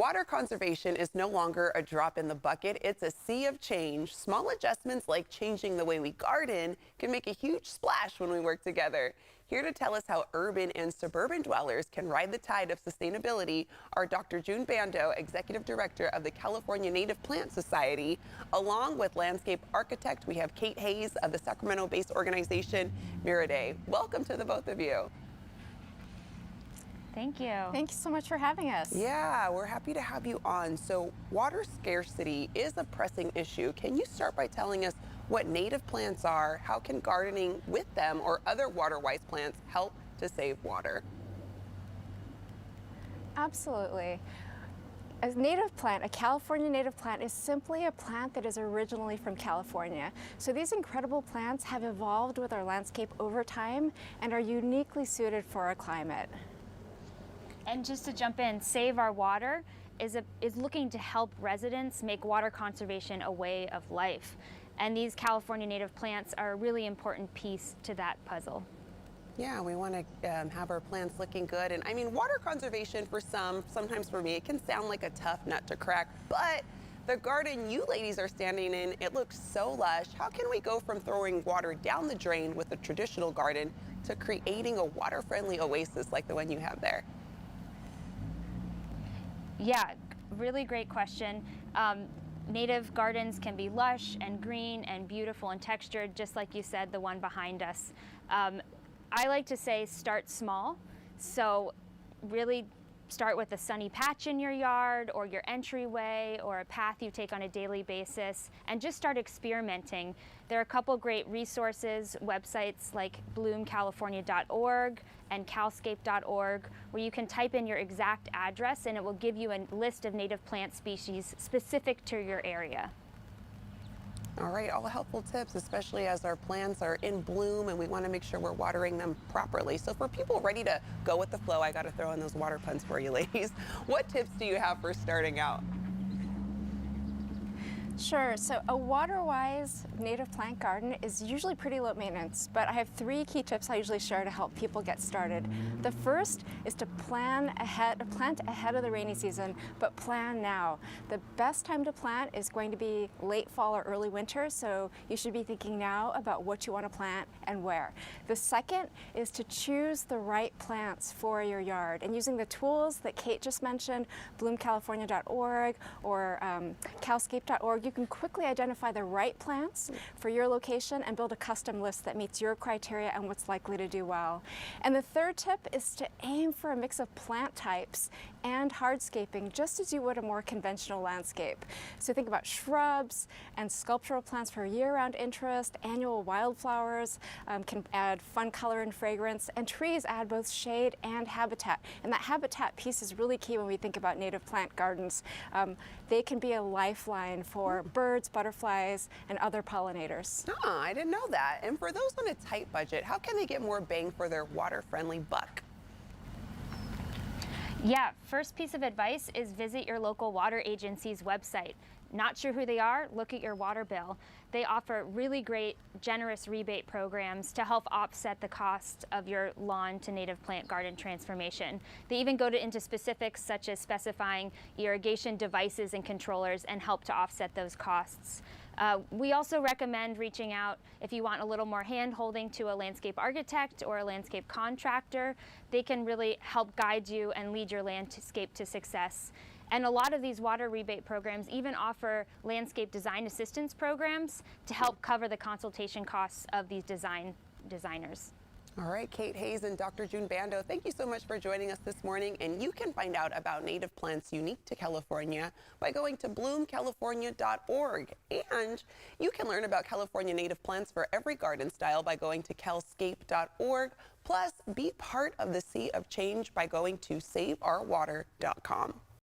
Water conservation is no longer a drop in the bucket, it's a sea of change. Small adjustments like changing the way we garden can make a huge splash when we work together. Here to tell us how urban and suburban dwellers can ride the tide of sustainability are Dr. June Bando, Executive Director of the California Native Plant Society. Along with landscape architect, we have Kate Hayes of the Sacramento-based organization Miraday. Welcome to the both of you. Thank you. Thank you so much for having us. Yeah, we're happy to have you on. So water scarcity is a pressing issue. Can you start by telling us what native plants are? How can gardening with them or other water-wise plants help to save water? Absolutely. A native plant, a California native plant, is simply a plant that is originally from California. So these incredible plants have evolved with our landscape over time and are uniquely suited for our climate. And just to jump in, Save Our Water is looking to help residents make water conservation a way of life. And these California native plants are a really important piece to that puzzle. Yeah, we want to have our plants looking good. And I mean, water conservation for some, sometimes for me, it can sound like a tough nut to crack, but the garden you ladies are standing in, it looks so lush. How can we go from throwing water down the drain with a traditional garden to creating a water-friendly oasis like the one you have there? Yeah, really great question. Native gardens can be lush and green and beautiful and textured, just like you said, the one behind us. I like to say start small. So really start with a sunny patch in your yard or your entryway or a path you take on a daily basis and just start experimenting. There are a couple great resources, websites like bloomcalifornia.org and calscape.org, where you can type in your exact address and it will give you a list of native plant species specific to your area. All right, all helpful tips, especially as our plants are in bloom and we want to make sure we're watering them properly. So for people ready to go with the flow, I got to throw in those water puns for you ladies. What tips do you have for starting out? Sure, so a water-wise native plant garden is usually pretty low maintenance, but I have 3 key tips I usually share to help people get started. The first is to plant ahead of the rainy season, but plan now. The best time to plant is going to be late fall or early winter, so you should be thinking now about what you want to plant and where. The second is to choose the right plants for your yard, and using the tools that Kate just mentioned, bloomcalifornia.org or calscape.org, you can quickly identify the right plants for your location and build a custom list that meets your criteria and what's likely to do well. And the third tip is to aim for a mix of plant types and hardscaping, just as you would a more conventional landscape. So think about shrubs and sculptural plants for year-round interest. Annual wildflowers can add fun color and fragrance, and trees add both shade and habitat. And that habitat piece is really key when we think about native plant gardens. They can be a lifeline for birds, butterflies, and other pollinators. Oh, I didn't know that. And for those on a tight budget, how can they get more bang for their water-friendly buck? Yeah, first piece of advice is visit your local water agency's website. Not sure who they are? Look at your water bill. They offer really great, generous rebate programs to help offset the cost of your lawn to native plant garden transformation. They even go into specifics such as specifying irrigation devices and controllers and help to offset those costs. We also recommend reaching out if you want a little more hand-holding to a landscape architect or a landscape contractor. They can really help guide you and lead your landscape to success. And a lot of these water rebate programs even offer landscape design assistance programs to help cover the consultation costs of these designers. All right, Kate Hayes and Dr. June Bando, thank you so much for joining us this morning. And you can find out about native plants unique to California by going to bloomcalifornia.org. And you can learn about California native plants for every garden style by going to calscape.org. Plus, be part of the sea of change by going to saveourwater.com.